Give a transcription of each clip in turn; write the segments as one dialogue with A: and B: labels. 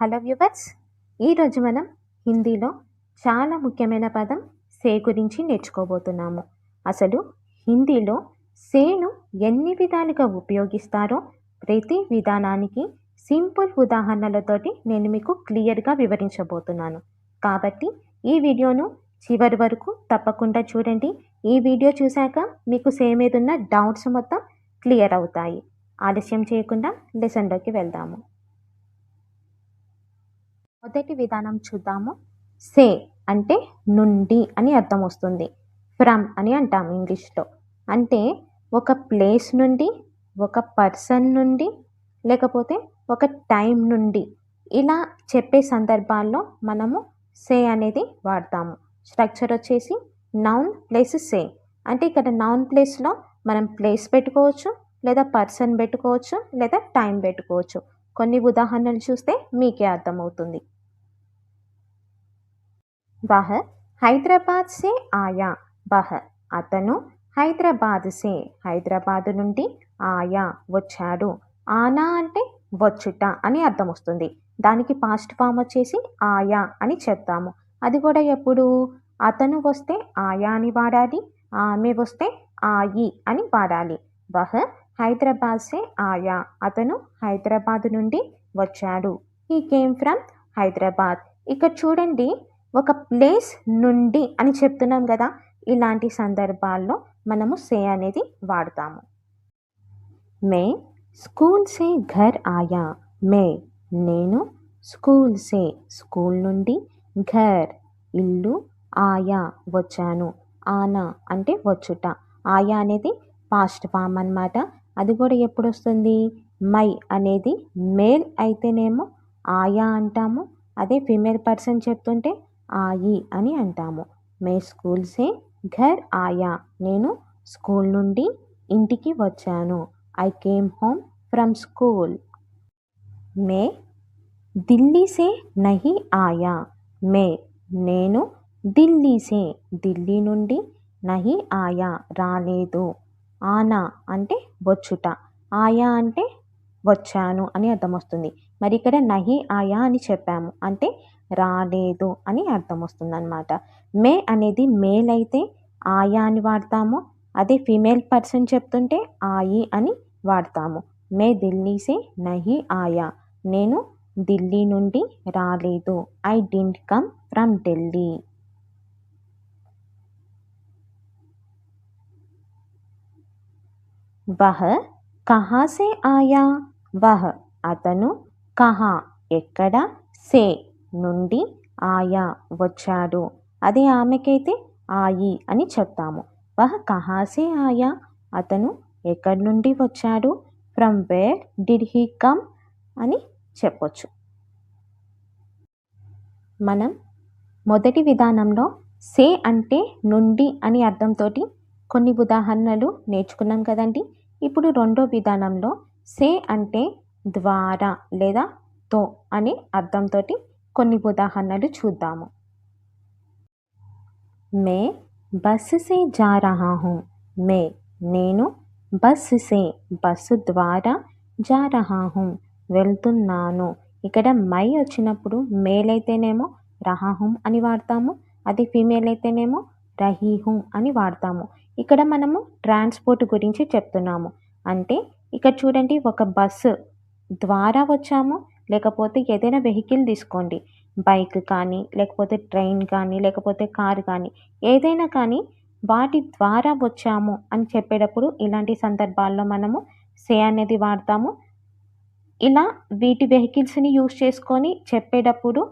A: Hello viewers, ఈరోజు మనం హిందీలో చాలా ముఖ్యమైన పదం సే గురించి నేర్చుకోబోతున్నాము. అసలు హిందీలో సేను ఎన్ని విధాలుగా ఉపయోగిస్తారో ప్రతి విధానానికి సింపుల్ ఉదాహరణలతోటి నేను మీకు క్లియర్గా వివరించబోతున్నాను. కాబట్టి ఈ వీడియోను చివరి వరకు తప్పకుండా చూడండి. ఈ వీడియో చూశాక మీకు సే మీద ఉన్న డౌట్స్ మొత్తం క్లియర్ అవుతాయి. ఆలస్యం చేయకుండా లెసన్లోకి వెళ్దాము. మొదటి విధానం చూద్దాము. సే అంటే నుండి అని అర్థం వస్తుంది. ఫ్రమ్ అని అంటాం ఇంగ్లీష్లో. అంటే ఒక ప్లేస్ నుండి, ఒక పర్సన్ నుండి, లేకపోతే ఒక టైం నుండి ఇలా చెప్పే సందర్భాల్లో మనము సే అనేది వాడతాము. స్ట్రక్చర్ వచ్చేసి నౌన్ ప్లస్ సే. అంటే ఇక్కడ నౌన్ ప్లేస్లో మనం ప్లేస్ పెట్టుకోవచ్చు, లేదా పర్సన్ పెట్టుకోవచ్చు, లేదా టైం పెట్టుకోవచ్చు. కొన్ని ఉదాహరణలు చూస్తే మీకే అర్థమవుతుంది. వహ హైదరాబాద్ సే ఆయా. వహ అతను హైదరాబాద్ సే హైదరాబాద్ నుండి ఆయా వచ్చాడు. ఆనా అంటే వచ్చుట అని అర్థం వస్తుంది. దానికి పాస్ట్ ఫామ్ వచ్చేసి ఆయా అని చెప్తాము. అది కూడా ఎప్పుడు అతను వస్తే ఆయా అని వాడాలి, ఆమె వస్తే ఆయి అని వాడాలి. వహ హైదరాబాద్ సే ఆయా. అతను హైదరాబాద్ నుండి వచ్చాడు. He came from Hyderabad. ఇక్కడ చూడండి, ఒక ప్లేస్ నుండి అని చెప్తున్నాం కదా, ఇలాంటి సందర్భాల్లో మనము సే అనేది వాడతాము. మే స్కూల్ సే ఘర్ ఆయా. మే నేను, స్కూల్ సే స్కూల్ నుండి, ఘర్ ఇల్లు, ఆయా వచ్చాను. ఆనా అంటే వచ్చుట. ఆయా అనేది పాస్ట్ ఫామ్ అన్నమాట. అది కూడా ఎప్పుడు వస్తుంది? మై అనేది మేల్ అయితేనేమో ఆయా అంటాము. అదే ఫీమేల్ పర్సన్ చెప్తుంటే ఆయి అని అంటాము. మే స్కూల్ సే ఘర్ ఆయా. నేను స్కూల్ నుండి ఇంటికి వచ్చాను. I came home from school. మే ఢిల్లీ సే నహీ ఆయా. మే నేను ఢిల్లీ సే ఢిల్లీ నుండి, నహీ ఆయా రాలేదు. ఆనా అంటే వచ్చుట, ఆయా అంటే వచ్చాను అని అర్థం వస్తుంది. మరి ఇక్కడ నహీ ఆయా అని చెప్పాము అంటే రాలేదు అని అర్థం వస్తుంది అన్నమాట. మే అనేది మేల్ అయితే ఆయా అని వాడతాము. అదే ఫీమేల్ పర్సన్ చెప్తుంటే ఆయి అని వాడతాము. మే ఢిల్లీ సే నహీ ఆయా. నేను ఢిల్లీ నుండి రాలేదు. I didn't come from Delhi. వహ కహా సే ఆయా. వహ అతను, కహా ఎక్కడ, సే నుండి, ఆయా వచ్చాడు. అదే ఆమెకైతే ఆయి అని చెప్తాము. వహ కహా సే ఆయా. అతను ఎక్కడి నుండి వచ్చాడు. From where did he come అని చెప్పొచ్చు. మనం మొదటి విధానంలో సే అంటే నుండి అని అర్థంతో కొన్ని ఉదాహరణలు నేర్చుకున్నాం కదండి. ఇప్పుడు రెండో విధానంలో సే అంటే ద్వారా లేదా తో అనే అర్థంతో కొన్ని ఉదాహరణలు చూద్దాము. మే బస్ సే జా రహా హూ. మే నేను, బస్ సే బస్సు ద్వారా, జా రహా హూ వెళ్తున్నాను. ఇక్కడ మై వచ్చినప్పుడు మేల్ అయితేనేమో రహాహుం అని వాడతాము. అది ఫీమేల్ అయితేనేమో రహీహుం అని వాడతాము. ఇక్కడ మనము ట్రాన్స్పోర్ట్ గురించి చెప్తున్నాము. అంటే ఇక్కడ చూడండి, ఒక బస్సు ద్వారా వచ్చాము, లేకపోతే ఏదైనా వెహికల్ తీసుకోండి, బైక్ కానీ, లేకపోతే ట్రైన్ కానీ, లేకపోతే కారు కానీ, ఏదైనా కానీ వాటి ద్వారా వచ్చాము అని చెప్పేటప్పుడు ఇలాంటి సందర్భాల్లో మనము సే అనేది వాడతాము. ఇలా వీటి వెహికల్స్ని యూజ్ చేసుకొని చెప్పేటప్పుడు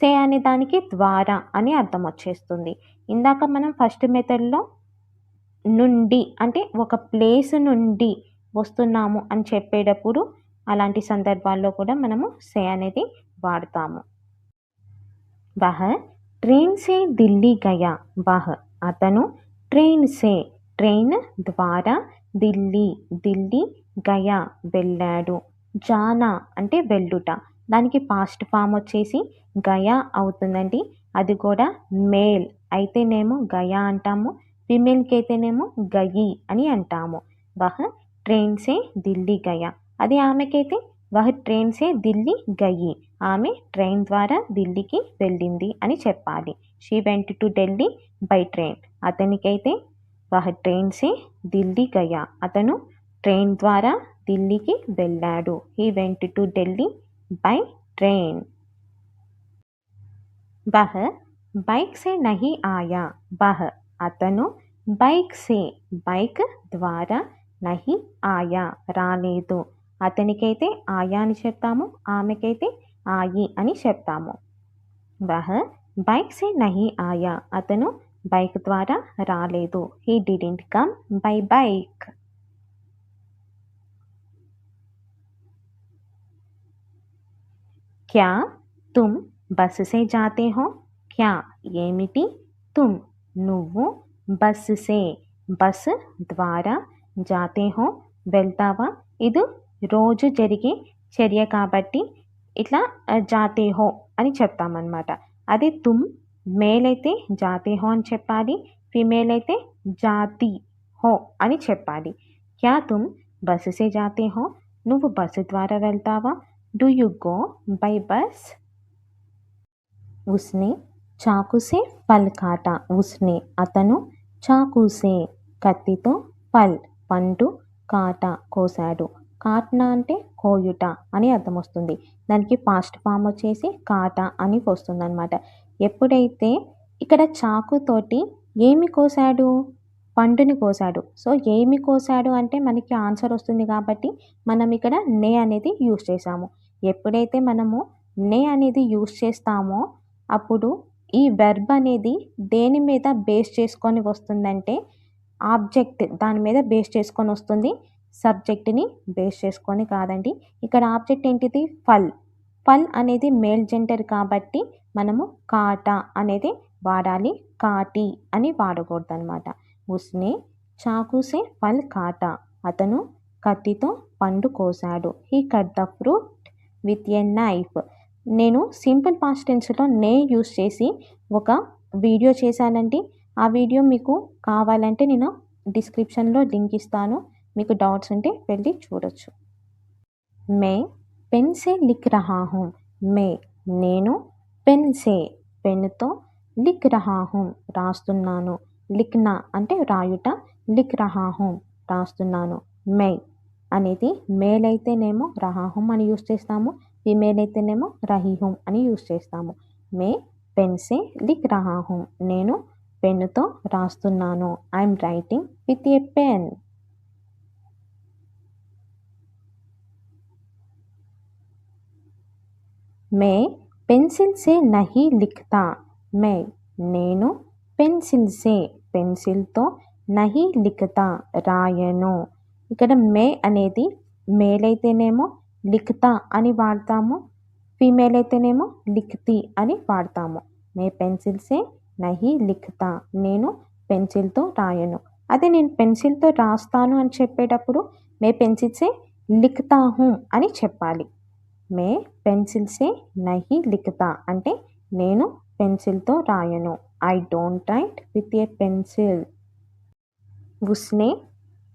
A: సే అనే దానికి ద్వారా అని అర్థం వచ్చేస్తుంది. ఇందాక మనం ఫస్ట్ మెథడ్లో నుండి అంటే ఒక ప్లేస్ నుండి వస్తున్నాము అని చెప్పేటప్పుడు అలాంటి సందర్భాల్లో కూడా మనము సే అనేది వాడతాము. వహ ట్రైన్ సే ఢిల్లీ గయా. వహ అతను ట్రైన్ సే ట్రైన్ ద్వారా, ఢిల్లీ ఢిల్లీ, గయా వెళ్ళాడు. జానా అంటే వెళ్ళుట. దానికి పాస్ట్ ఫామ్ వచ్చేసి గయా అవుతుందండి. అది కూడా మేల్ అయితేనేమో గయా అంటాము, ఫీమేల్కి అయితేనేమో గయి అని అంటాము. వహ ట్రైన్ సే ఢిల్లీ గయా. అది ఆమెకైతే వహ్ ట్రైన్ సే ఢిల్లీ గయి, ఆమె ట్రైన్ ద్వారా ఢిల్లీకి వెళ్ళింది అని చెప్పాలి. She went to Delhi by train, అతనికైతే వహ్ ట్రైన్ సే ఢిల్లీ గయా, అతను ట్రైన్ ద్వారా ఢిల్లీకి వెళ్ళాడు. He went to Delhi by train. వహ్ బైక్ సే నహీ ఆయా, వహ్ అతను బైక్ సే బైక్ ద్వారా నహీ ఆయా రాలేదు, అతనికైతే ఆయా అని చెప్తాము, ఆమెకైతే ఆయి అని చెప్తాము. వహ్ బైక్ సే నహీ ఆయా, అతను బైక్ ద్వారా రాలేదు. He didn't come by bike. క్యా తుమ్ బస్ సే జాతే హో, క్యా ఏమిటి, తుమ్ నువ్వు, బస్ సే బస్ ద్వారా, జాతే హో వెళ్తావా, ఇది రోజు జరిగే చర్య కాబట్టి ఇట్లా జాతే హో అని చెప్తామన్నమాట. అదే తుమ్ మేల్ అయితే జాతే హో అని చెప్పాలి, ఫీమేల్ అయితే జాతి హో అని చెప్పాలి. క్యా తుమ్ బస్ సే జాతే హో, నువ్వు బస్సు ద్వారా వెళ్తావా, do you go by bus. ఉస్నే చాకు సే ఫల్ కాటా, ఉస్నే అతను, చాకు సే కత్తితో, ఫల్ పండు, కాటా కోసాడు. కాట్నా అంటే కోయుట అని అర్థం వస్తుంది. దానికి పాస్ట్ ఫామ్ వచ్చేసి కాటా అని వస్తుంది అనమాట. ఎప్పుడైతే ఇక్కడ చాకుతోటి ఏమి కోసాడు, పండుని కోసాడు. సో ఏమి కోసాడు అంటే మనకి ఆన్సర్ వస్తుంది కాబట్టి మనం ఇక్కడ నే అనేది యూస్ చేసాము. ఎప్పుడైతే మనము నే అనేది యూస్ చేస్తామో అప్పుడు ఈ వెర్బ్ అనేది దేని మీద బేస్ చేసుకొని వస్తుందంటే ఆబ్జెక్ట్ దాని మీద బేస్ చేసుకొని వస్తుంది, సబ్జెక్ట్ని బేస్ చేసుకొని కాదండి. ఇక్కడ ఆబ్జెక్ట్ ఏంటిది, ఫల్. ఫల్ అనేది మేల్ జెండర్ కాబట్టి మనము కాటా అనేది వాడాలి, కాటి అని వాడకూడదు అనమాట. ఉస్నే చాకుసే ఫల్ కాటా, అతను కత్తితో పండు కోసాడు. He cut the fruit with a knife. నేను సింపుల్ పాస్ట్ టెన్స్లో నే యూస్ చేసి ఒక వీడియో చేశానండి. ఆ వీడియో మీకు కావాలంటే నేను డిస్క్రిప్షన్లో లింక్ ఇస్తాను, మీకు డౌట్స్ ఉంటే వెళ్ళి చూడొచ్చు. మే పెన్ సే లిఖ్ రహా హూం, మే నేను, పెన్ సే పెన్నుతో, లిఖ్ రహా హూం రాస్తున్నాను, లిఖ్నా అంటే రాయుట, లిఖ్ రహా హూం రాస్తున్నాను. మే అనేది మేల్ అయితేనేమో రహా హూం అని యూస్ చేస్తాము, ఫీమేల్ అయితేనేమో రహీ హూం అని యూస్ చేస్తాము. మే పెన్ సే లిఖ్ రహా హూం, నేను పెన్నుతో రాస్తున్నాను. I'm writing with a pen. మే పెన్సిల్ సే నహీ లిఖ్తా, మే నేను, పెన్సిల్ సే పెన్సిల్తో, నహీ లిఖ్తా రాయను. ఇక్కడ మే అనేది మేల్ అయితేనేమో లిఖ్తా అని వాడతాము, ఫీమేల్ అయితేనేమో లిఖ్తి అని వాడతాము. మే పెన్సిల్ సే నహీ లిఖ్తా, నేను పెన్సిల్తో రాయను. అదే నేను పెన్సిల్తో రాస్తాను అని చెప్పేటప్పుడు మే పెన్సిల్ సే లిఖ్తా హూం అని చెప్పాలి. మే పెన్సిల్ సే నహీ లిఖ్తా అంటే నేను పెన్సిల్తో రాయను. I don't write with a pencil. ఉస్నే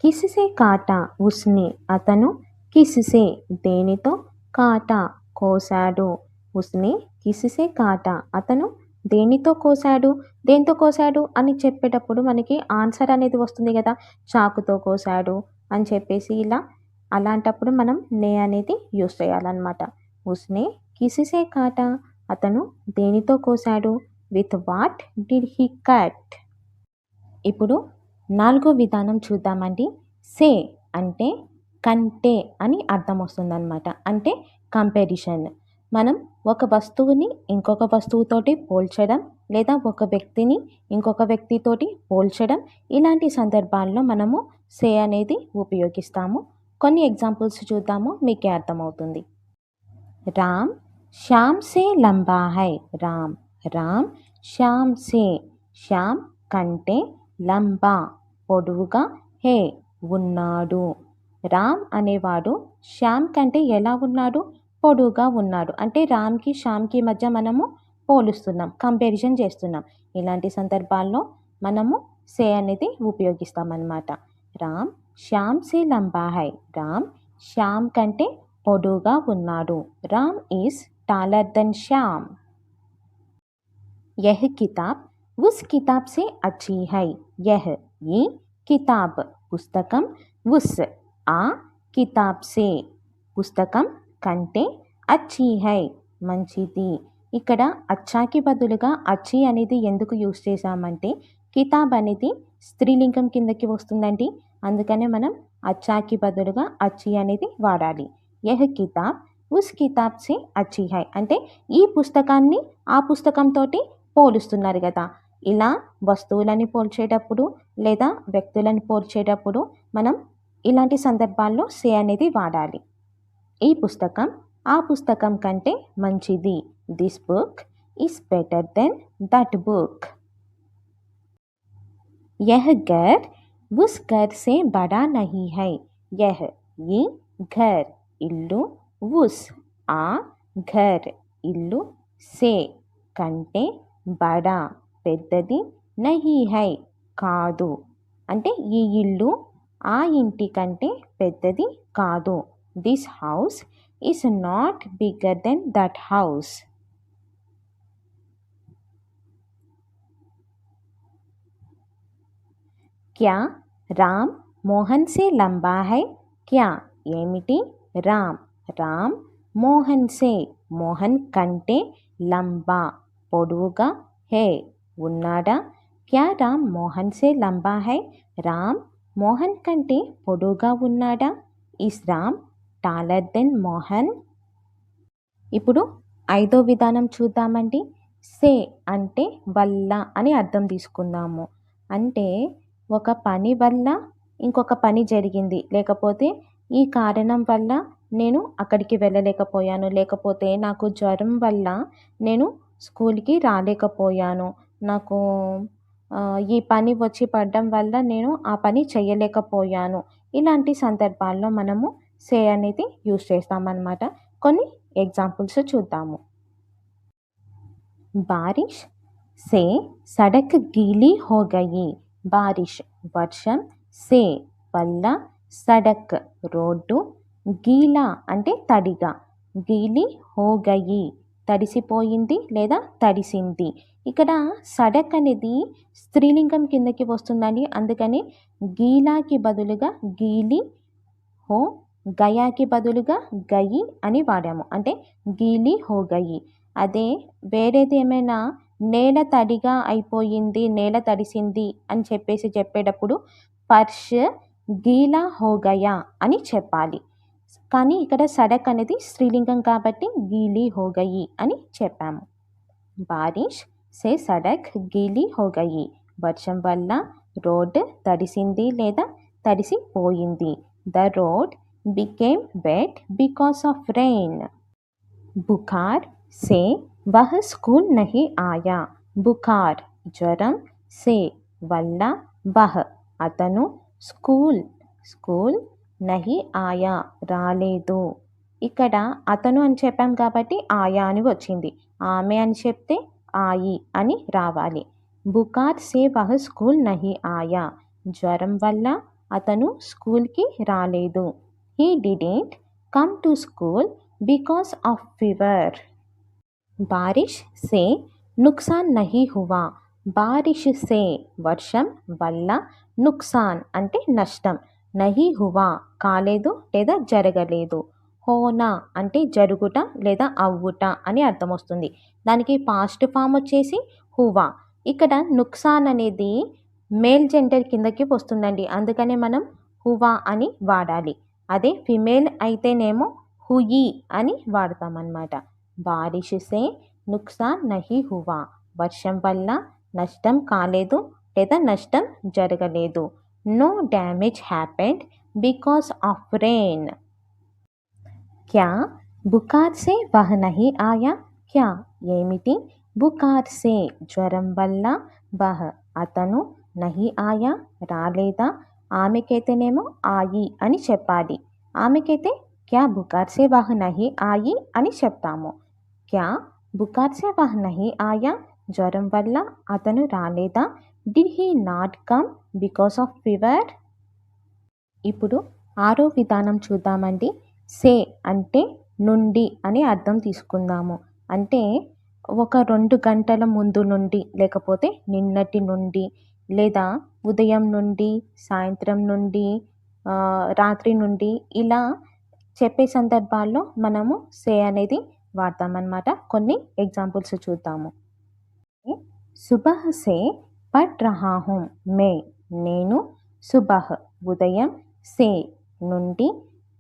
A: కిసిసే కాటా, ఉస్నే అతను, కిసిసే దేనితో, కాటా కోసాడు. ఉస్నే కిసిసే కాటా అతను దేనితో కోసాడు, దేంతో కోసాడు అని చెప్పేటప్పుడు మనకి ఆన్సర్ అనేది వస్తుంది కదా, చాకుతో కోసాడు అని చెప్పేసి ఇలా. అలాంటప్పుడు మనం నే అనేది యూస్ చేయాలన్నమాట. ఉస్నే కిసిసే కాటా, అతను దేనితో కోసాడు, with what did he cut. ఇప్పుడు 4వ విధానం చూద్దామండి. సే అంటే కంటే అని అర్థం వస్తుందన్నమాట, అంటే కంపారిజన్. మనం ఒక వస్తువుని ఇంకొక వస్తువుతోటి పోల్చడం లేదా ఒక వ్యక్తిని ఇంకొక వ్యక్తితోటి పోల్చడం, ఇలాంటి సందర్భాల్లో మనము సే అనేది ఉపయోగిస్తాము. కొన్ని ఎగ్జాంపుల్స్ చూద్దాము, మీకే అర్థమవుతుంది. రామ్ శ్యామ్ సే లంబా హై, రామ్ రామ్ శ్యామ్ సే శ్యామ్ కంటే, లంబా పొడవుగా, హే ఉన్నాడు. రామ్ అనేవాడు శ్యామ్ కంటే ఎలా ఉన్నాడు, పొడవుగా ఉన్నాడు. అంటే రామ్కి శ్యామ్కి మధ్య మనము పోలుస్తున్నాం, కంపారిజన్ చేస్తున్నాం. ఇలాంటి సందర్భాల్లో మనము సే అనేది ఉపయోగిస్తామన్నమాట. రామ్ శ్యామ్ సే లంబా హై, రామ్ శ్యామ్ కంటే పొడుగా ఉన్నాడు. Ram is taller than Shyam. यह किताब उस किताब से अच्छी है. यह ये किताब पुस्तकम उस आ किताब से పుస్తకం కంటే అచ్చి హై మంచిది. ఇక్కడ అచ్చాకి బదులుగా అచ్చి అనేది ఎందుకు యూస్ చేసామంటే కితాబ్ అనేది స్త్రీలింగం కిందకి వస్తుందండి. అందుకనే మనం అచ్చాకి బదులుగా అచ్చి అనేది వాడాలి. యహ్ కితాబ్ ఉస్ కితాబ్ సే అచ్చి హై అంటే ఈ పుస్తకాన్ని ఆ పుస్తకంతోటి పోలుస్తున్నారు కదా. ఇలా వస్తువులని పోల్చేటప్పుడు లేదా వ్యక్తులను పోల్చేటప్పుడు మనం ఇలాంటి సందర్భాల్లో సే అనేది వాడాలి. ఈ పుస్తకం ఆ పుస్తకం కంటే మంచిది. This book is better than that book. యహ్ ఘర్ ఉస్ ఘర్ సే బడా నహీ హై. యహ్ ఈ ఘర్ ఇల్లు, ఉస్ ఆ ఘర్ ఇల్లు, సే కంటే, బడా పెద్దది, నహీ హై కాదు అంటే ఈ ఇల్లు ఆ ఇంటి కంటే పెద్దది కాదు. This house is not bigger than that house. క్యా రామ్ మోహన్ సే లంబా హై. క్యా ఏమిటి, రామ్ రామ్, మోహన్ సే మోహన్ కంటే, లంబా పొడవుగా, హే ఉన్నాడా. క్యా రామ్ మోహన్ సే లంబా హై. రామ్ మోహన్ కంటే పొడవుగా ఉన్నాడా. Is Ram taller than Mohan. ఇప్పుడు 5వ విధానం చూద్దామండి. సే అంటే వల్ల అని అర్థం తీసుకుందాము. అంటే ఒక పని వల్ల ఇంకొక పని జరిగింది, లేకపోతే ఈ కారణం వల్ల నేను అక్కడికి వెళ్ళలేకపోయాను, లేకపోతే నాకు జ్వరం వల్ల నేను స్కూల్కి రాలేకపోయాను, నాకు ఈ పని వచ్చి పడడం వల్ల నేను ఆ పని చేయలేకపోయాను. ఇలాంటి సందర్భాల్లో మనము సే అనేది యూస్ చేస్తామన్నమాట. కొన్ని ఎగ్జాంపుల్స్ చూద్దాము. బారిష్ సే సడక్ గీలీ హో గయి. బారిష్ వర్షం, సే వల్ల, సడక్ రోడ్డు, గీలా అంటే తడిగా, గీలీ హో గయి తడిసిపోయింది లేదా తడిసింది. ఇక్కడ సడక్ అనేది స్త్రీలింగం కిందకి వస్తుందండి. అందుకని గీలాకి బదులుగా గీలి, హో గయాకి బదులుగా గయి అని వాడాము. అంటే గీలి హో గయి. అదే వేరేది ఏమైనా నేల తడిగా అయిపోయింది, నేల తడిసింది అని చెప్పేటప్పుడు పర్ష్ గీలా హో గయా అని చెప్పాలి. కానీ ఇక్కడ సడక్ అనేది స్త్రీలింగం కాబట్టి గీలీ హో గయి అని చెప్పాము. బారిష్ సే సడక్ గీలీ హో గయి. వర్షం వల్ల రోడ్ తడిసింది లేదా తడిసిపోయింది. The road became wet because of rain. बुखार से वह स्कूल नहीं आया. बुखार జ్వరం, से వల్ల, वह అతను, స్కూల్ నహి ఆయా రాలేదు. ఇక్కడ అతను అని చెప్పాం కాబట్టి ఆయా అని వచ్చింది. ఆమె అని చెప్తే ఆయి అని రావాలి. బుకార్ సే వహ స్కూల్ నహి ఆయా. జ్వరం వల్ల అతను స్కూల్కి రాలేదు. He didn't come to school because of fever. बारिश से नुकसान नहीं हुआ. బారిష్ సే వర్షం వల్ల, నుక్సాన్ అంటే నష్టం, నహి హువా కాలేదు లేదా జరగలేదు, హోనా అంటే జరుగుట లేదా అవ్వుట అని అర్థం వస్తుంది. దానికి పాస్ట్ ఫామ్ వచ్చేసి హువా. ఇక్కడ నుక్సాన్ అనేది మేల్ జెండర్ కిందకి వస్తుందండి. అందుకనే మనం హువా అని వాడాలి. అదే ఫిమేల్ అయితేనేమో హుయి అని వాడతామన్నమాట. బారిష్ సే నుక్సాన్ నహి హువా. వర్షం వల్ల నష్టం కాలేదు లేదా నష్టం జరగలేదు. No damage happened because of rain. క్యా బుకార్ సే వహ నహి ఆయా. క్యా ఏమిటి, బుకార్ సే జ్వరం వల్ల, వహ అతను, నహి ఆయా రాలేదా. ఆమెకైతేనేమో ఆయి అని చెప్పాలి. ఆమెకైతే క్యా బుకార్ సే వహ నహి ఆయి అని చెప్తాము. క్యా బుకార్ సే వహ నహి ఆయా జ్వరం వల్ల అతను రాలేదా. Did he not come because of fever. ఇప్పుడు 6వ విధానం చూద్దామండి. సే అంటే నుండి అని అర్థం తీసుకుందాము. అంటే ఒక 2 గంటల ముందు నుండి, లేకపోతే నిన్నటి నుండి, లేదా ఉదయం నుండి, సాయంత్రం నుండి, రాత్రి నుండి ఇలా చెప్పే సందర్భాల్లో మనము సే అనేది వాడతామనమాట. కొన్ని ఎగ్జాంపుల్స్ చూద్దాము. సుబహ్ సే పఢ్ రహా హూం మే, నేను సుబహ్ ఉదయం, సే నుండి,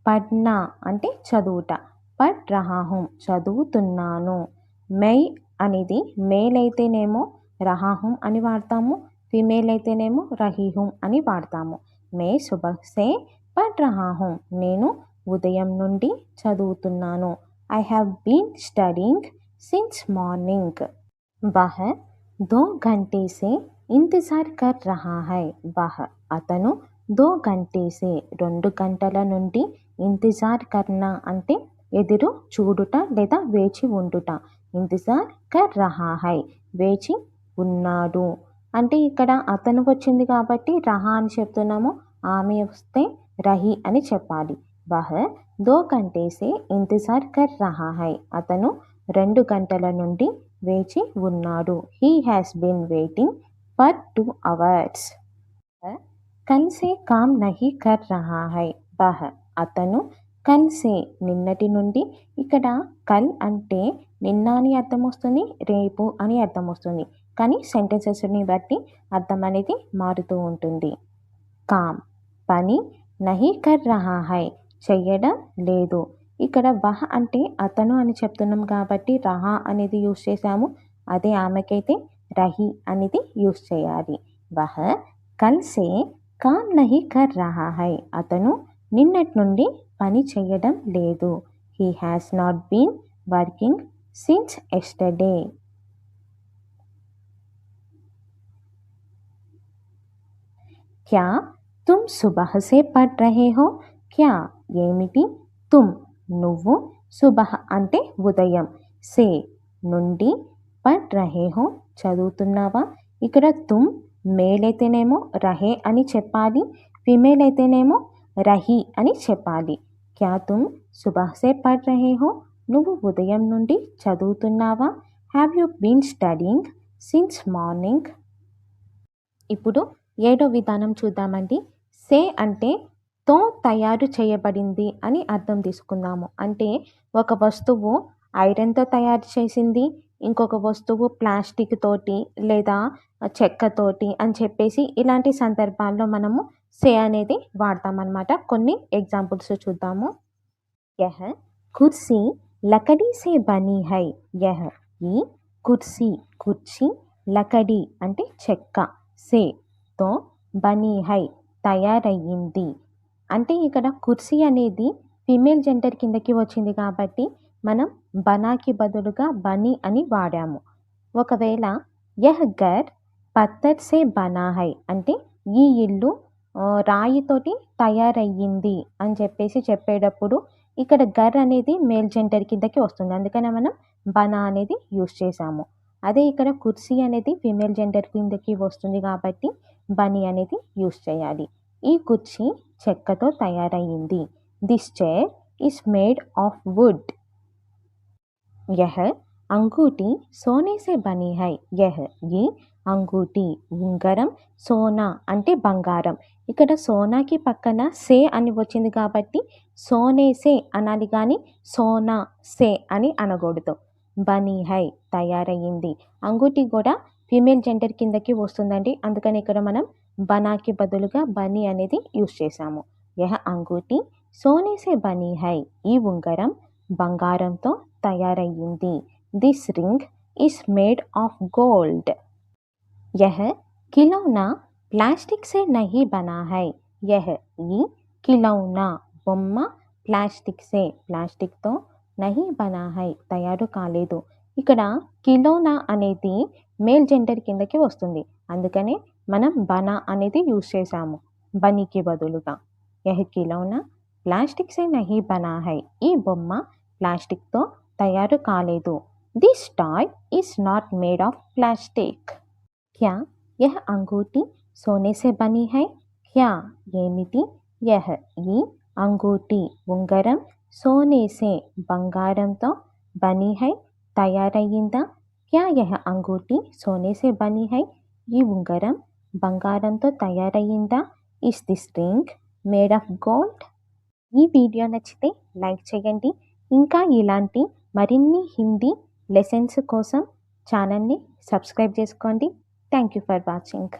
A: పడ్నా అంటే చదువుట, పఢ్ రహా హూం చదువుతున్నాను. మై అనేది మేల్ అయితేనేమో రహా హూం అని వాడతాము, ఫిమేల్ అయితేనేమో రహీ హూం అని వాడతాము. మే సుబహ్ సే పఢ్ రహా హూం, నేను ఉదయం నుండి చదువుతున్నాను. I have been studying since morning. వహ్ 2 घंटे से ఇంతజార్ కర్ రహా హై. వహ్ అతను 2 घंटे से 2 గంటల నుండి, ఇంతజార్ కర్నా అంటే ఎదురు చూడుట లేదా వేచి ఉండుట. ఇంతజార్ కర్ రహా హై వేచి ఉన్నాడు. అంటే ఇక్కడ అతను వచ్చింది కాబట్టి రహా అని చెప్తున్నాము. ఆమె వస్తే రహి అని చెప్పాలి. వహ్ 2 घंटे से ఇంతజార్ కర్ రహా హై, అతను 2 గంటల నుండి వేచి ఉన్నాడు. He has been waiting for 2 hours. కల్ సే కామ్ నహీ కర్ రహా హై. వహ్ అతను కల్ సే నిన్నటి నుండి, ఇక్కడ కల్ అంటే నిన్న అని అర్థం వస్తుంది, రేపు అని అర్థం వస్తుంది. కానీ సెంటెన్సెస్ని బట్టి అర్థం అనేది మారుతూ ఉంటుంది. కామ్ పని, నహీ కర్ రహా హై చెయ్యడం లేదు. ఇక్కడ వహ్ అంటే అతను అని చెప్తున్నాం కాబట్టి రహా అనేది యూస్ చేసాము. అదే ఆమెకైతే రహి అనేది యూస్ చేయాలి. వహ్ కల్ సే కామ్ నహీ కర్ రహా హై, అతను నిన్నటి నుండి పని చేయడం లేదు. He has not been working since yesterday. క్యా తుమ్ సుబహ్ సే పఢ్ రహే హో. క్యా ఏమిటి, తుమ్ నువ్వు, సుబహ్ అంటే ఉదయం, సే నుండి, పఢ్ రహే హో చదువుతున్నావా. ఇక్కడ తుమ్ మేల్ అయితేనేమో రహే అని చెప్పాలి, ఫిమేల్ అయితేనేమో రహి అని చెప్పాలి. క్యా తుమ్ సుబహ్ సే పఢ్ రహే హో, నువ్వు ఉదయం నుండి చదువుతున్నావా. Have you been studying since morning. ఇప్పుడు 7వ విధానం చూద్దామండి. సే అంటే తో తయారు చేయబడింది అని అర్థం తీసుకుందాము. అంటే ఒక వస్తువు ఐరన్తో తయారు చేసింది, ఇంకొక వస్తువు ప్లాస్టిక్ తోటి లేదా చెక్కతోటి అని చెప్పేసి ఇలాంటి సందర్భాల్లో మనము సే అనేది వాడతామన్నమాట. కొన్ని ఎగ్జాంపుల్స్ చూద్దాము. యహ్ కుర్సీ లకడీ సే బనీ హై. యహ్ ఈ కుర్సీ కుర్చీ, లకడీ అంటే చెక్క, సే తో, బనీ హై తయారయ్యింది. అంటే ఇక్కడ కుర్సీ అనేది ఫీమేల్ జెండర్ కిందకి వచ్చింది కాబట్టి మనం బనాకి బదులుగా బనీ అని వాడాము. ఒకవేళ యహ్ గర్ పత్తర్ సే బనా హై అంటే ఈ ఇల్లు రాయితోటి తయారయ్యింది అని చెప్పేసి చెప్పేటప్పుడు ఇక్కడ గర్ అనేది మేల్ జెండర్ కిందకి వస్తుంది. అందుకనే మనం బనా అనేది యూస్ చేసాము. అదే ఇక్కడ కుర్సీ అనేది ఫీమేల్ జెండర్ కిందకి వస్తుంది కాబట్టి బనీ అనేది యూస్ చేయాలి. ఈ కుర్చీ చెక్కతో తయారయ్యింది. This chair is made of wood. యహ్ అంగూఠీ సోనే సే బనీ హై. యహ్ ఈ అంగూఠీ ఉంగరం, సోనా అంటే బంగారం. ఇక్కడ సోనాకి పక్కన సే అని వచ్చింది కాబట్టి సోనే సే అనాలి కానీ సోనా సే అని అనకూడదు. బనీ హై తయారయ్యింది. అంగూఠీ కూడా ఫీమేల్ జెండర్ కిందకి వస్తుందండి. అందుకని ఇక్కడ మనం బనాకి బదులుగా బనీ అనేది యూస్ చేసాము. యహ్ అంగూఠీ సోనే సే బనీ హై, ఈ ఉంగరం బంగారంతో తయారయ్యింది. This ring is made of gold. యహ్ ఖిలౌనా ప్లాస్టిక్ సే నహీ బనా హై. యహ్ ఈ ఖిలౌనా బొమ్మ ప్లాస్టిక్ సే ప్లాస్టిక్తో, నహీ బనా హై తయారు కాలేదు. ఇక్కడ ఖిలౌనా అనేది మేల్ జెండర్ కిందకి వస్తుంది. అందుకనే మనం బనా అనేది యూస్ చేసాము బనీకి బదులుగా. యహ్ ఖిలౌనా ప్లాస్టిక్ సే నహీ బనా హై, ఈ బొమ్మ ప్లాస్టిక్తో తయారు కాలేదు. This toy is not made of plastic. క్యా యహ్ అంగూఠీ సోనే సే బనీ హై. క్యా ఏమిటి, యహ్ ఈ అంగూఠీ ఉంగరం సోనే సే బంగారంతో, బనీ హై తయారయ్యిందా, క్యా యహ అంగూఠి సోనే సే బనీ హై, ఈ ఉంగరం బంగారంతో తయారయ్యిందా, is this ring made of gold. ఈ వీడియో నచ్చితే లైక్ చేయండి. ఇంకా ఇలాంటి మరిన్ని హిందీ లెసన్స్ కోసం ఛానల్ని సబ్స్క్రైబ్ చేసుకోండి. Thank you for watching.